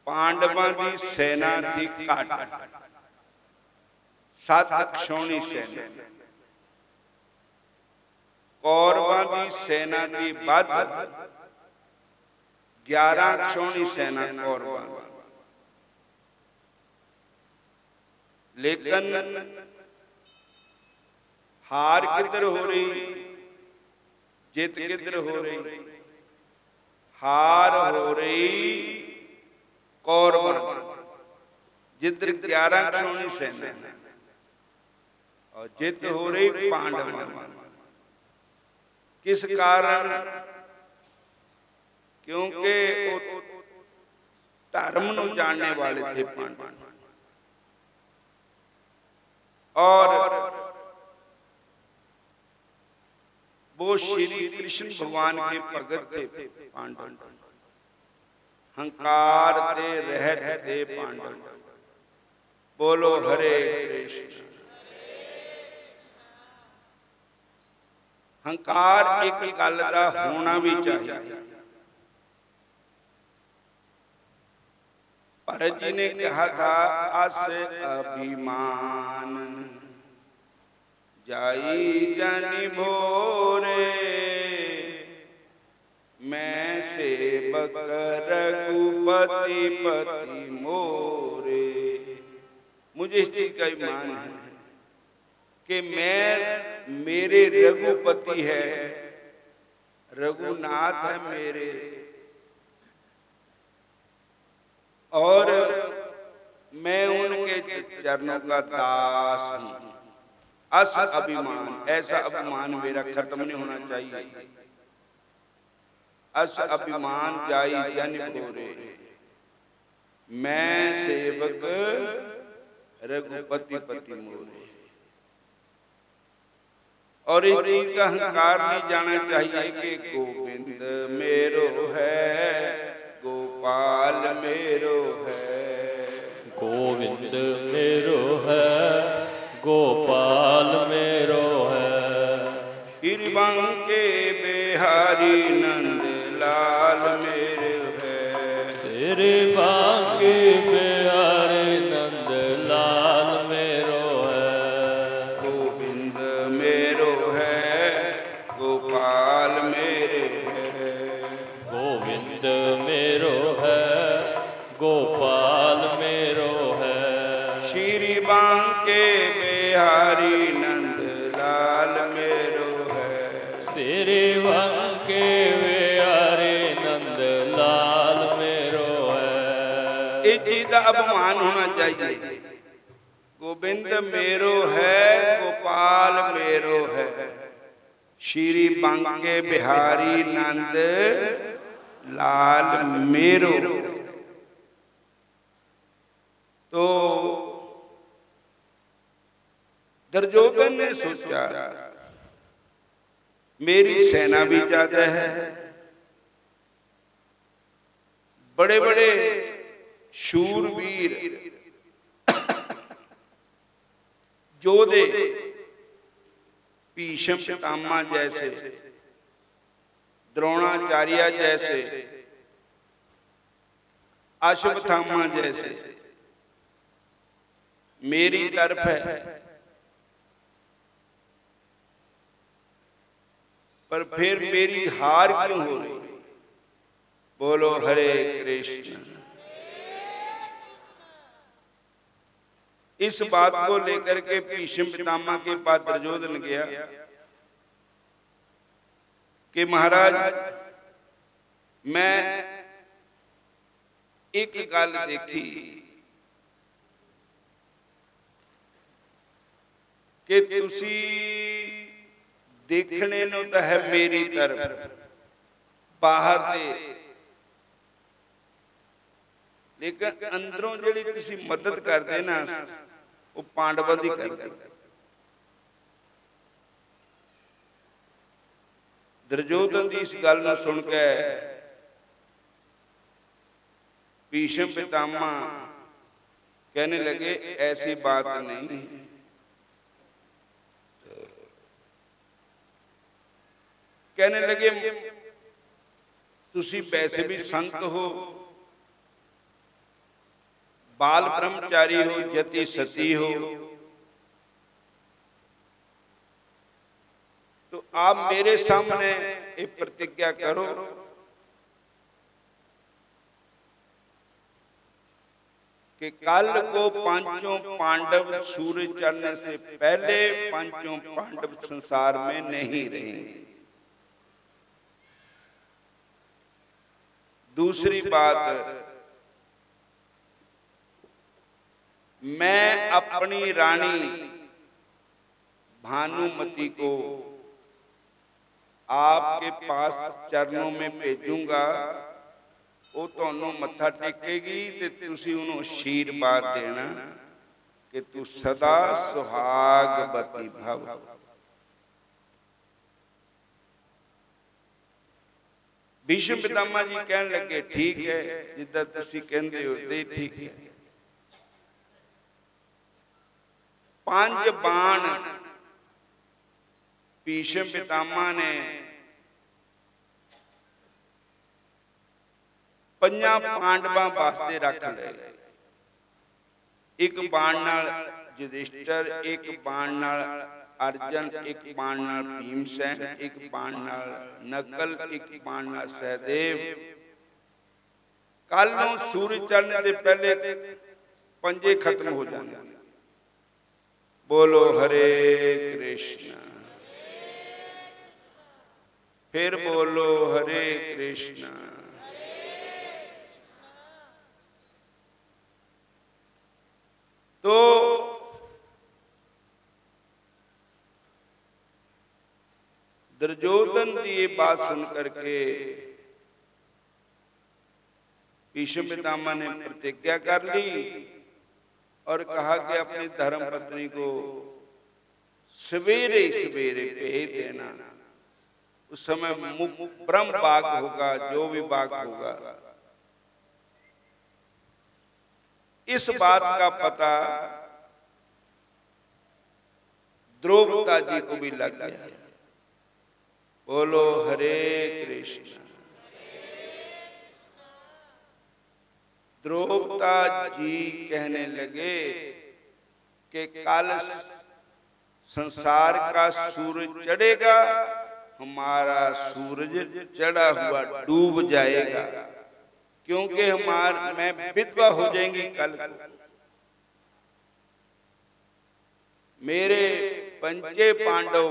पांडवां दी सेना थी घट, 7 क्षौणी सेना, कौरवां दी सेना थी बद, 11 क्षौणी सेना कौरवां। लेकिन हार किधर हो रही, जित किधर हो रही? हार हो रही कौरवां, जिधर 11 क्षौणी सेना, और जित हो रही पांडवां। किस कारण? क्योंकि धर्म को जानने वाले थे पांडव, और वो श्री कृष्ण भगवान के भगत थे पांडव, हंकार ते रहत थे पांडव। बोलो हरे कृष्ण। हंकार एक गल दा होना भी चाहिए। भरत जी ने कहा था, अस अभिमान जाई जन भोरे, मैं सेवक रघुपति पति मोरे। मुझे इस चीज का ईमान है कि मैं, मेरे रघुपति है, रघुनाथ है मेरे, और मैं उनके चरणों का दास हूं। अस अभिमान, ऐसा अभिमान मेरा खत्म नहीं होना चाहिए। अस अभिमान जाई जन भोरे, मैं सेवक रघुपति पति मोरे। और इस चीज का अहंकार नहीं जाना चाहिए कि गोविंद मेरो है, गोपाल मेरो है। गोविंद मेरो है, गोपाल मेरो है। श्री बांके बिहारी नंद लाल मेरो है। तेरे बांके बिहारी नंद लाल मेरो है। गोविंद मेरो है, गोपाल मेरे है। गोविंद मेरो है, गोपाल मेरो है। श्री बांके बिहारी नंद लाल मेरो है। तेरे बांके बिहारी नंद लाल मेरो है। इस चीज का अपमान होना चाहिए। गोविंद मेरो है, गोपाल मेरो है। श्री बांके बिहारी नंद लाल मेरो। तो दुर्योधन ने सोचा, मेरी सेना भी ज्यादा है, बड़े बड़े शूरवीर योधे, भीष्म पितामह जैसे, द्रोणाचार्य जैसे, अश्वत्थामा जैसे मेरी तरफ है, पर फिर मेरी हार क्यों हो रही? बोलो हरे कृष्ण। इस बात को लेकर के भीष्म पितामह के पास दुर्योधन गया कि महाराज, मैं एक गल देखी कि तुसी देखने नो तो है मेरी तरफ बाहर दे, लेकिन अंदरों जिहड़ी तुसी मदद करते ना, वो पांडवां दी करदे। दुर्योधन दी इस गल नूं सुन के भीष्म पितामह कहने लगे, ऐसी बात नहीं। कहने लगे, तुसी वैसे भी संत हो, बाल ब्रह्मचारी हो, यति सती हो, तो आप मेरे सामने एक प्रतिज्ञा करो कि कल को पांचों पांडव सूरज चढ़ने से पहले पांचों पांडव संसार में नहीं रहेंगे। दूसरी बात, मैं अपनी रानी भानुमति को आपके पास चरणों में भेजूंगा, वो तुहानू मत्था टेकेगी ते तुसी उन्होंने आशीर्वाद देना कि तू सदा सुहागवती भव। भीष्म पितामह जी कहने लगे ठीक है, जिद्दां तुसी कहंदे हो ते ठीक है। 5 बाण भीष्म पितामह ने 5 पांडवां वास्ते रख ले। एक बाण नाल युधिष्ठिर, एक बाण नाल अर्जन, एक बाण नाल भीमसेन, एक बाण नाल नकल, एक बाण नाल सहदेव। कल नूं सूरज चढ़ने से पहले पंजे खत्म हो जाने। बोलो हरे कृष्ण, फिर बोलो हरे कृष्ण। तो दुर्योधन की ये बात सुन करके भीष्म पितामह ने प्रतिज्ञा कर ली और कहा कि अपनी धर्म पत्नी को सवेरे सवेरे भेज देना। उस समय ब्रह्म बाग होगा, जो भी बाग होगा। इस बात का पता द्रौपदी जी को भी लग गया। बोलो हरे कृष्ण। द्रौपदी जी कहने लगे कि कल संसार का सूरज चढ़ेगा, हमारा सूरज चढ़ा हुआ डूब जाएगा, क्योंकि मैं विधवा हो जाएंगी कल को। मेरे पंचे पांडव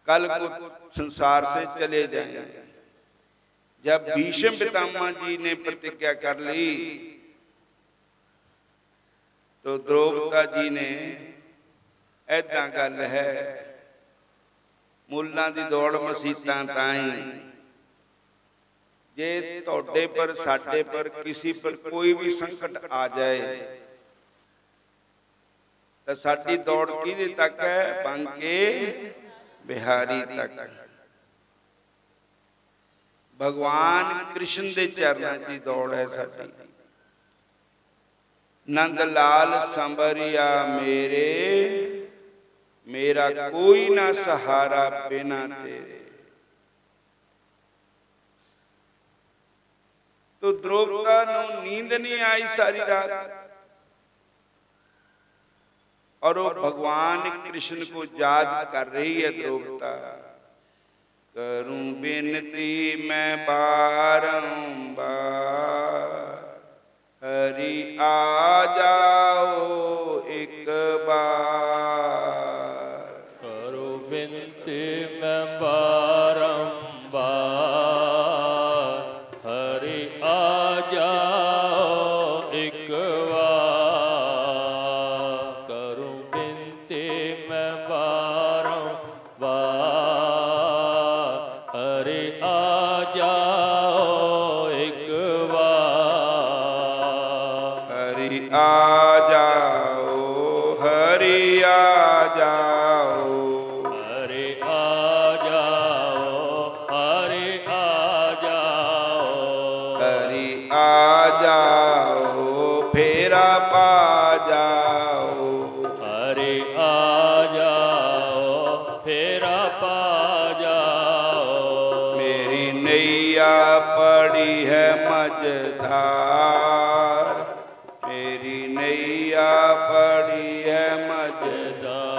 कल को संसार से चले जाएंगे। जब भीष्म पितामह जी ने प्रतिज्ञा कर ली तो द्रौपदी जी ने ऐदा गल है, मुल्लां दी दौड़ मसीतां ताईं, जे तुहाडे पर साडे पर किसी पर कोई भी संकट आ जाए तो साडी दौड़ किहदे तक है? बांके बिहारी तक। भगवान कृष्ण दे चरणों की दौड़ है साडी। नंद लाल संबरिया मेरे, मेरा कोई ना सहारा बिना तेरे। तो द्रौपदी नूं नींद नहीं आई सारी रात और वो भगवान कृष्ण को याद कर रही है। द्रौपदी करूं बिनती मैं बारंबार, हरि आ जाओ एक बार। करूं बिनती मैं बारंबार, हरि आ जाओ एक बार। करूं बिनती मैं बारंबार, हरि आ जाओ एक बार। हरि आ जाओ, हरि आ जाओ, हरि आ जाओ, हरि आ जाओ। हरि आ जाओ, फेरा पा जाओ। हरि आ जाओ, फेरा पा जाओ। मेरी नैया पड़ी है मझधार, मेरी नैया पड़ी है मझधार।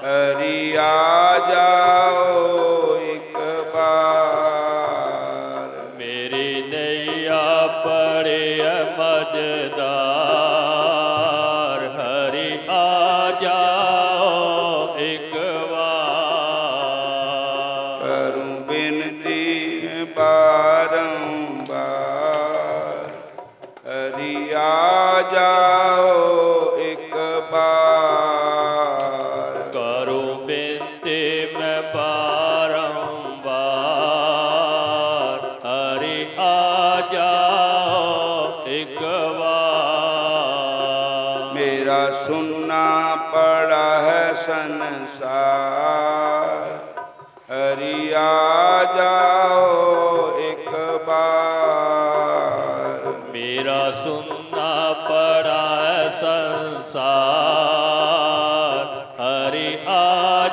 हरि आ जाओ एक बार, मेरी नैया पड़ी है मझधार। हरि आ जाओ एक बार। करूं बिनती बारंबार, हरि आ जाओ एक बार। करूं बिनती मैं बारंबार, हरि आ जाओ एक बार। मेरा सुनना पड़ा है संसार, हरि आ जाओ एक बार। मेरा सुनना पड़ा है संसार, हरि आ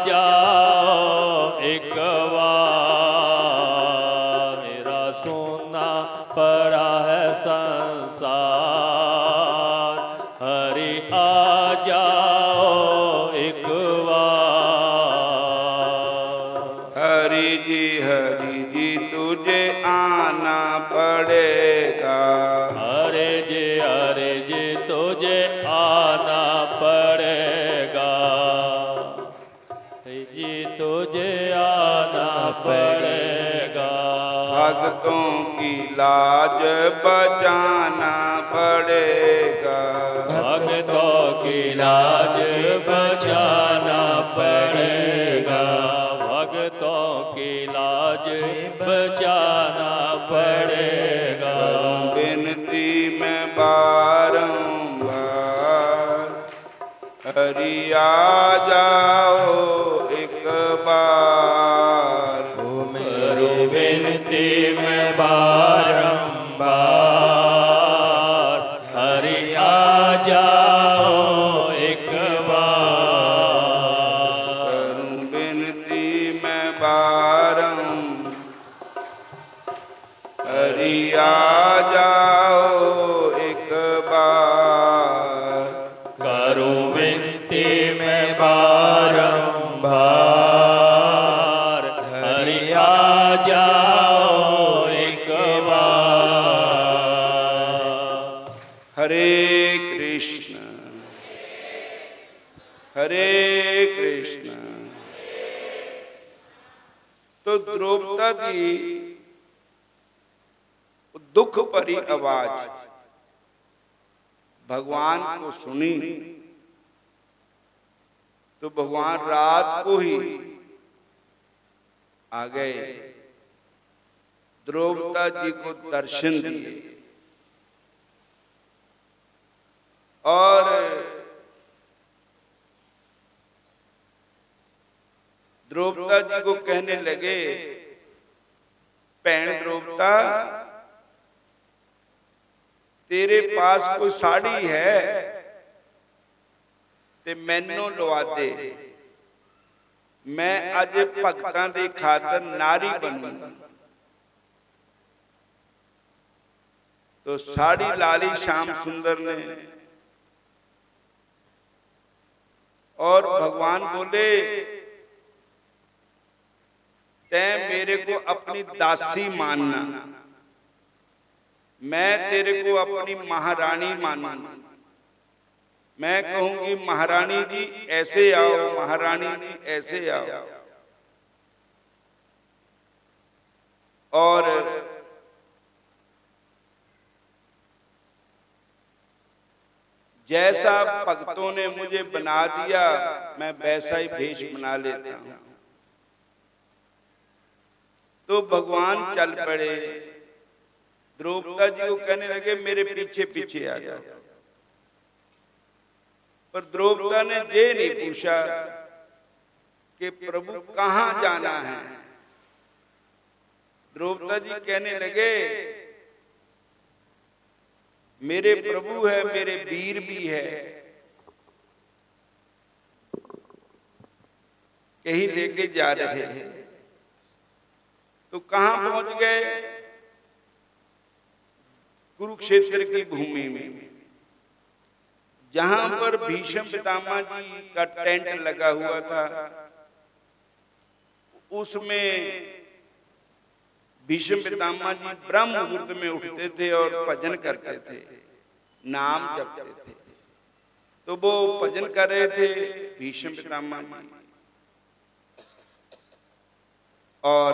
जाओ एक बार। मेरा सुनना पड़ा है संसार, हरि आ जाओ एक बार। हरि जी तुझे आना पड़ेगा, हरे जी तुझे आना पड़ेगा। जी तुझे आना पड़ेगा। भक्तों की लाज बचाना पड़ेगा, भक्तों की लाज बचाना पड़ेगा। भक्तों की लाज बचाना पड़ेगा। बिनती में बारंबार, हरि आ जाओ एक बार। करो बिनती में बारंबार, हरि आ जाओ एक बार। करूं बिनती में बारंबार, हरि आ जाओ एक बार। करूं बिनती में बारंबार, हरि आ जाओ एक बार। हरे कृष्ण हरे कृष्ण। तो द्रौपदी दुख भरी आवाज भगवान को सुनी, तो भगवान रात को ही आ गए, द्रौपदी जी को दर्शन दिए और द्रौपदी जी को कहने लगे, भैन द्रौपदा तेरे पास कोई साड़ी है ते मैनू लवा दे, मैं अज भगतां दी खातर नारी बनूंगा। तो साड़ी लाली श्याम सुंदर ने और भगवान बोले, तै मेरे को अपनी दासी मानना, मैं तेरे को अपनी महारानी मानूंगा। मैं कहूंगी महारानी जी ऐसे आओ, महारानी जी ऐसे आओ। और जैसा भक्तों ने मुझे बना दिया मैं वैसा ही भेष बना लेता हूं। तो भगवान चल पड़े, द्रौपदी जी को कहने लगे मेरे पीछे पीछे आ जाओ। पर द्रौपदी ने ये नहीं पूछा कि प्रभु कहां जाना है। द्रौपदी जी कहने लगे मेरे प्रभु है, मेरे वीर भी है, कहीं लेके जा रहे हैं। तो कहां पहुंच गए? कुरुक्षेत्र की भूमि में, जहां पर भीष्म पितामह जी का टेंट लगा हुआ था, उसमें भीष्म पितामह जी ब्रह्म मुहूर्त में उठते थे और भजन करते थे, नाम जपते थे। तो वो भजन कर रहे थे भीष्म पितामह जी, और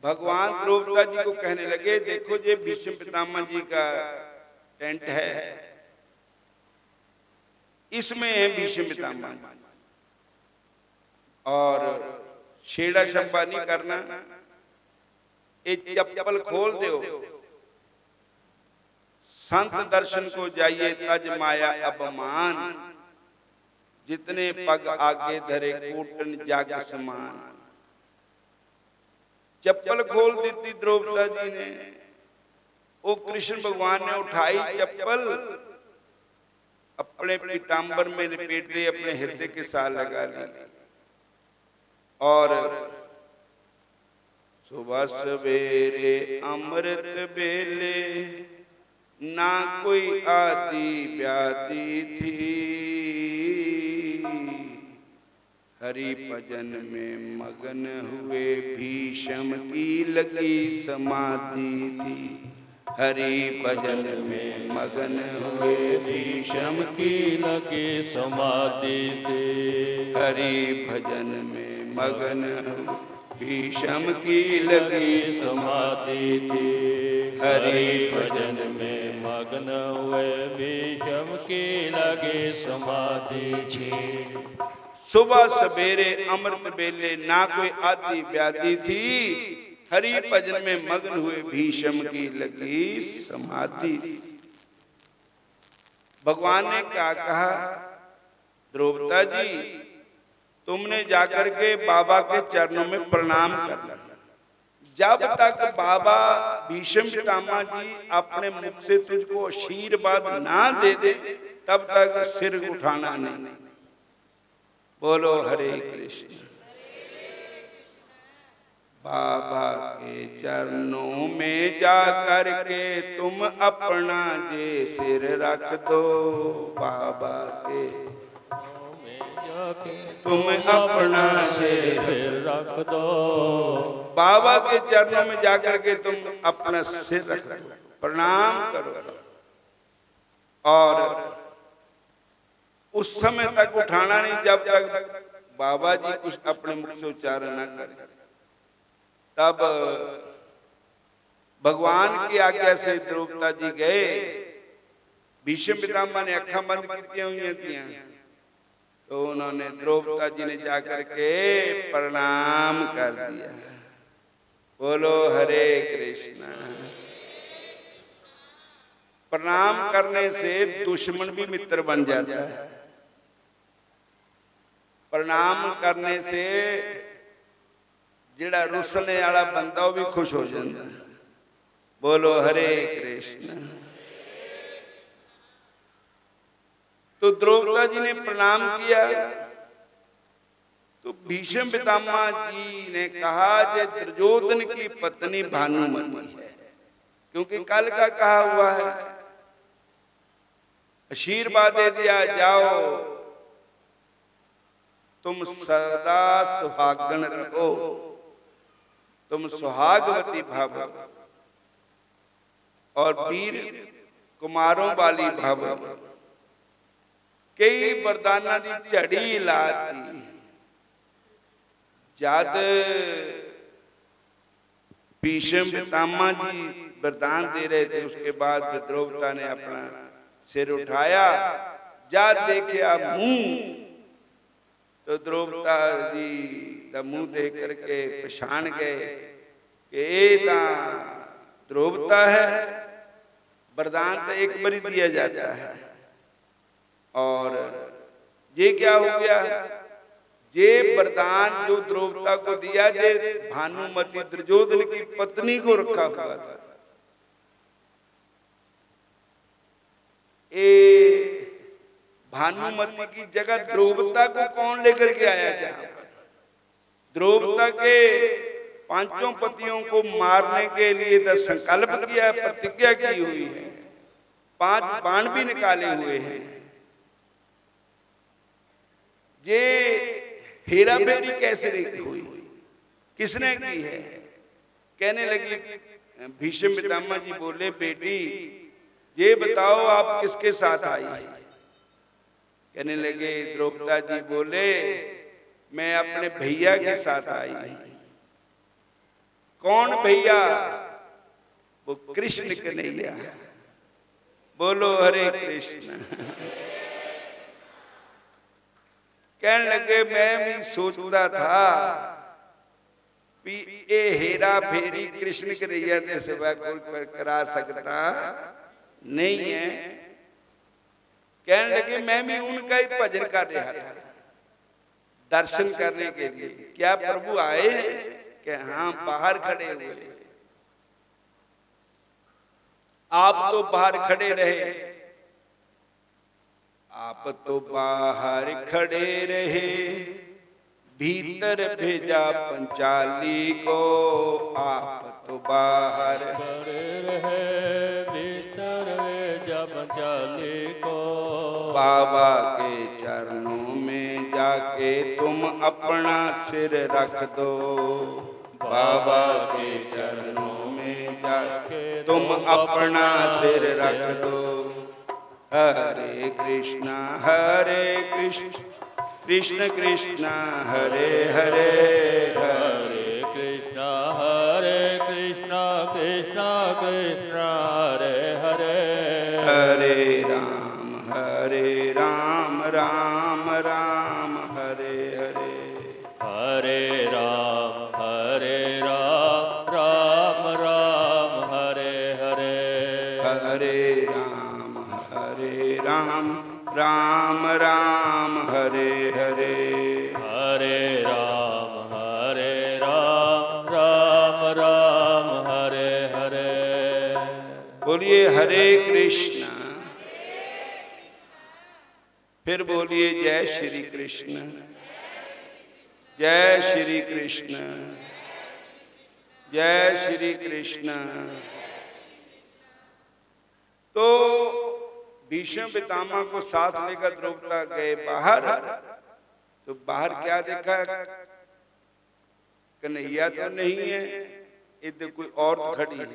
भगवान द्रौपदी जी को कहने लगे, देखो ये भीष्म पितामह जी का टेंट है, इसमें है भीष्म पितामह जी, और छेड़ा शंपा नहीं करना, एक चप्पल खोल दो, संत दर्शन को जाइए तज माया अपमान, जितने पग आगे धरे कोटन जाग समान। चप्पल खोल दी थी द्रौपदी जी ने, वो कृष्ण भगवान ने उठाई चप्पल, अपने पीतांबर में लपेट ली, अपने हृदय के साथ लगा ली, और सुबह सवेरे अमृत बेले ना कोई आदि व्याधि थी, हरि भजन में मगन हुए भीष्म की लगी समाधि थी, हरि भजन में मगन हुए भीष्म की लगी समाधि थी, हरि भजन में मगन हुए भीष्म की लगी समाधि थी, हरि भजन में मगन हुए भीष्म की लगी समाधि थी। सुबह सवेरे अमृत बेले ना कोई आदि व्याधि थी, हरि भजन में मगन हुए भीष्म की लगी समाधि। भगवान ने क्या कहा, द्रौपदी जी तुमने जाकर के बाबा के चरणों में प्रणाम करना। जब तक बाबा भीष्म पितामह जी अपने मुख से तुझको आशीर्वाद ना दे दे, तब तक सिर उठाना नहीं। बोलो हरे कृष्ण। बाबा के चरणों में जा करके तुम अपना जे सिर रख दो, बाबा के तुम अपना सिर रख दो, बाबा के चरणों में जाकर के तुम अपना सिर रख दो, प्रणाम करो, और उस समय तक उठाना नहीं जब तक बाबा जी कुछ अपने मुख से उच्चारण न करें। तब भगवान की आज्ञा से द्रौपदी जी गए, भीष्म पितामह ने अखा बंद की हुई थी, तो उन्होंने द्रौपदी जी ने जाकर के प्रणाम कर दिया। बोलो हरे कृष्ण। प्रणाम करने से दुश्मन भी मित्र बन जाता है, प्रणाम करने से जिहड़ा रुसने वाला बंदा वो भी खुश हो जाता है। बोलो हरे कृष्ण। तो द्रौपदी जी ने प्रणाम किया, तो भीष्म पितामह जी ने कहा जे दुर्योधन की पत्नी भानुमति है, क्योंकि कल का कहा हुआ है, आशीर्वाद दे दिया, जाओ तुम सदा सुहागन रहो, तुम सुहागवती भव और वीर कुमारों वाली भव। कई वरदाना दी झड़ी लाती, जद भीष्म पितामह जी वरदान दे रहे थे, उसके बाद द्रौपदी ने अपना सिर उठाया, जद देखा मुंह, तो द्रौपदी जी का मुंह देख करके पहचान गए कि ये तो द्रौपदी है। वरदान तो एक बार दिया जाता है, और ये क्या हो गया, ये वरदान जो द्रौपदी को दिया, जे भानुमति दुर्योधन की पत्नी को रखा हुआ था। ये भानुमति की जगह द्रौपदी को कौन लेकर के आया? जहां पर द्रौपदी के पांचों पतियों को मारने के लिए तो संकल्प किया, प्रतिज्ञा की हुई है, 5 बाण भी निकाले हुए हैं। ये हेरा फेरी कैसे हुई, किसने की है? कहने लगी, भीष्म पितामह जी बोले, बेटी ये बताओ आप किसके साथ आई? कहने लगे, द्रौपदा जी बोले, मैं अपने भैया के साथ आई। कौन भैया? वो कृष्ण कन्हैया। बोलो हरे कृष्ण। कहने लगे, मैं भी सोचता था कि ये हेरा फेरी कृष्ण कन्हैया के सिवा कोई करा सकता नहीं है। कहने लगे, मैं भी उनका ही भजन कर रहा था, दर्शन करने के लिए। क्या प्रभु आए? कि हाँ, बाहर खड़े हुए। आप तो बाहर खड़े रहे, आप तो बाहर खड़े रहे, भीतर भेजा पंचाली को। आप तो बाहर खड़े रहे, भीतर भेजा पंचाली को। बाबा के चरणों में जाके तुम अपना सिर रख दो। बाबा के चरणों में जाके तुम अपना सिर रख दो। हरे कृष्णा कृष्ण कृष्ण हरे हरे, हरे कृष्णा कृष्ण कृष्ण हरे हरे। हरे राम राम राम हरे हरे। हरे राम राम राम हरे हरे। हरे राम राम राम हरे हरे। हरे राम राम राम हरे हरे। बोलिए हरे कृष्ण। फिर बोलिए जय श्री कृष्ण, जय श्री कृष्ण, जय श्री कृष्ण। तो भीष्म पितामह को साथ लेकर द्रौपदा गए बाहर। तो बाहर क्या देखा? कन्हैया तो नहीं है, इधर कोई औरत खड़ी है।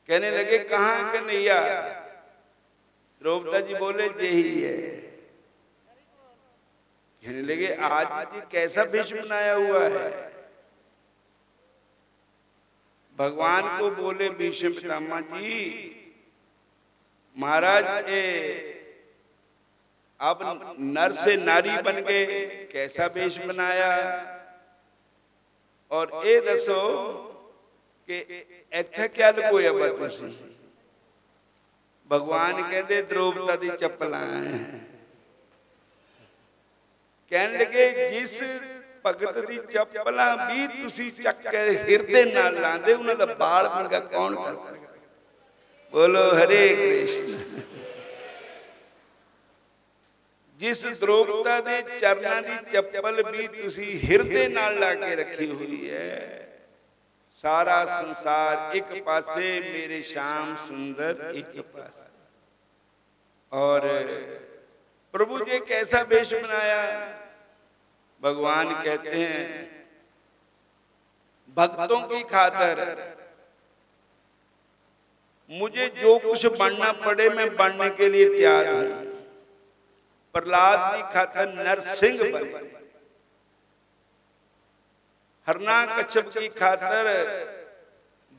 कहने लगे, कहाँ कन्हैया? द्रौपदा जी बोले, यही है। कहने लगे, आज ये कैसा वेश बनाया हुआ है? भगवान को बोले भीष्म पितामह जी, महाराज अब नर से नारी बन गए, कैसा वेश बनाया? और ये दसो कि इत्थे क्या लुकोया बतुसी? भगवान कहते, द्रौपदा दी चप्पलां कहने लगे, जिस भगत दी चप्पलां भी तुसी चक के हिरदे नाल लांदे, उन्हां दा बाल मंगा कौन करदा? बोलो हरे कृष्ण। जिस द्रौपदा दे चरणां दी चप्पल भी तुसी हिरदे नाल ला के रखी हुई है, सारा संसार एक पासे, मेरे श्याम सुंदर एक पासे। और प्रभु जी कैसा वेश बनाया? भगवान कहते हैं, भक्तों की खातिर मुझे जो कुछ बनना पड़े मैं बनने के लिए तैयार हूं। प्रहलाद की खातिर नरसिंह बने, हिरण्यकश्यप की खातिर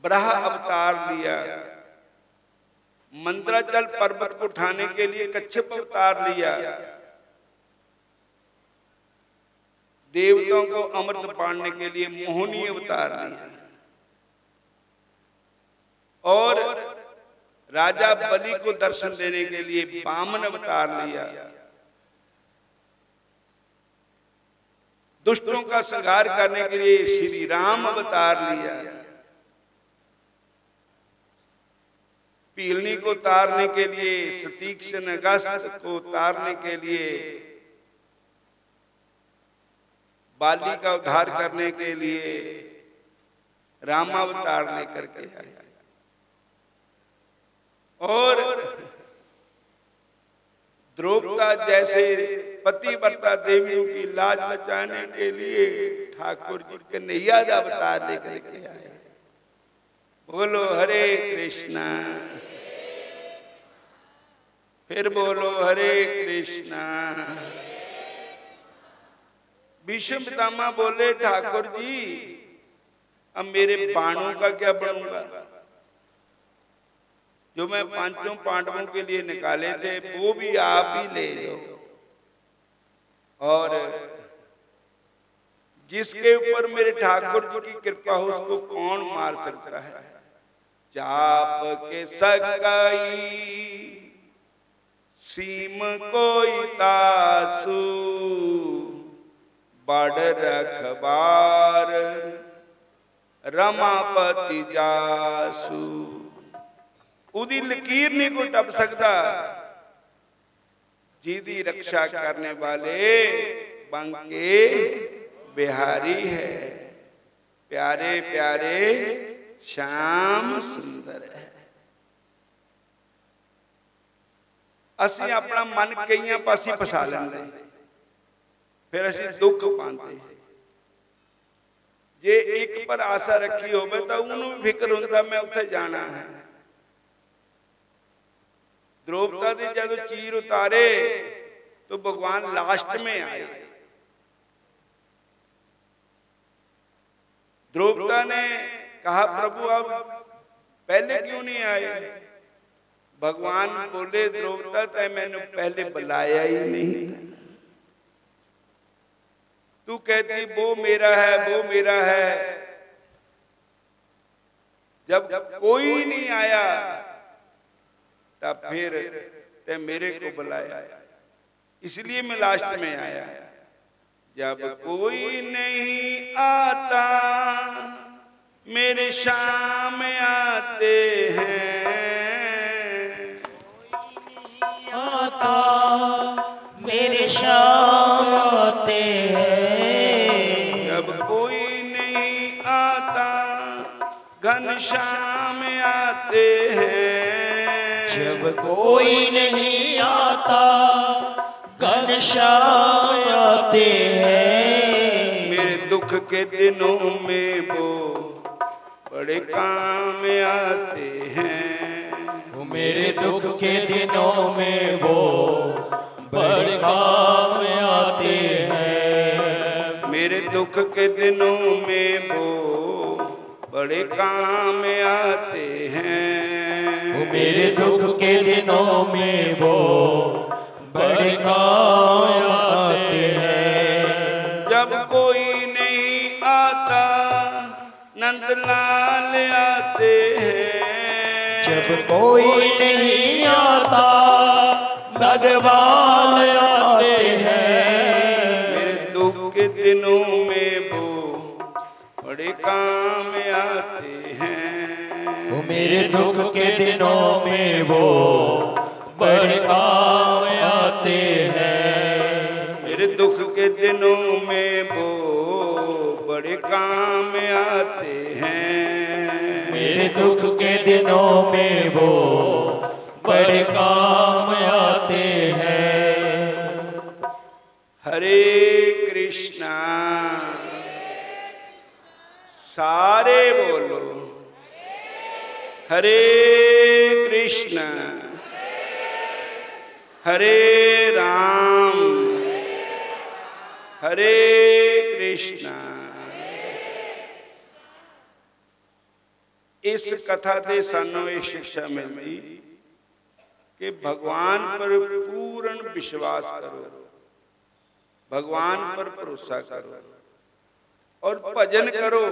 बराह अवतार लिया, मंदराचल पर्वत को उठाने के लिए कच्छप अवतार लिया, देवताओं को अमृत पाने के लिए मोहिनी अवतार लिया, और राजा बलि को दर्शन देने के लिए वामन अवतार लिया, दुष्टों का संहार करने के लिए श्री राम अवतार लिया, पीलनी को तारने के लिए, सतीक्ष्ण अगस्त को तारने के लिए बाली का उद्धार करने के लिए रामावतार लेकर के आए और द्रौपदा जैसे पतिव्रता देवियों की लाज बचाने के लिए ठाकुर जी कन्हैया अवतार लेकर के आए। बोलो हरे कृष्णा, फिर बोलो हरे कृष्णा। भीष्म पितामह बोले ठाकुर जी अब मेरे बाणों का क्या बनूंगा, जो मैं पांचों पांडवों के लिए निकाले थे वो भी आप ही ले लो, और जिसके ऊपर मेरे ठाकुर जी की कृपा हो उसको कौन मार सकता है। चाप के सकाई सीम कोई तासु, बड़ रखबार रमापति जासु। उदी लकीर नहीं को टप सकता, जिदी रक्षा करने वाले बंके बिहारी है। प्यारे प्यारे श्याम सुंदर है। असी अपना मन कई पासे फसा लेंगे, फिर असी दुख पाते। जे एक पर आशा रखी होवे तो उन्होंने फिक्र होता मैं उत्थे जाना है। द्रौपदा ने जब चीर उतारे तो भगवान लास्ट में आए। द्रौपदा ने कहा प्रभु आप पहले क्यों नहीं आए। भगवान बोले द्रौपदा तै मैंने पहले बुलाया ही नहीं था। तू कहती वो मेरा है वो मेरा है, जब कोई नहीं आया तब फिर ते मेरे को बुलाया, इसलिए मैं लास्ट में आया। जब कोई नहीं आता मेरे शाम आते हैं, आता मेरे शाम आते हैं। जब कोई नहीं आता घनश्याम आते हैं। जब कोई नहीं आता घनश्याम आते हैं। मेरे दुख के दिनों में वो बड़े काम आते हैं। मेरे दुख के दिनों में वो बड़े काम आते हैं। मेरे दुख के दिनों में वो बड़े काम आते हैं। मेरे दुख के दिनों में वो बड़े काम आते हैं। जब कोई नहीं आता नंदलाल आते हैं। जब कोई नहीं आता भगवान आते हैं। मेरे दुख के दिनों में वो बड़े काम आते हैं। वो मेरे दुख के दिनों में वो बड़े काम आते हैं। मेरे दुख के दिनों में वो बड़े काम आते हैं। मेरे दुख के दिनों में वो बड़े काम आते हैं। हरे कृष्णा सारे बोलो हरे कृष्णा हरे राम हरे कृष्णा। इस कथा से सानू ये शिक्षा मिलती कि भगवान पर पूर्ण विश्वास करो, भगवान पर भरोसा करो और भजन करो।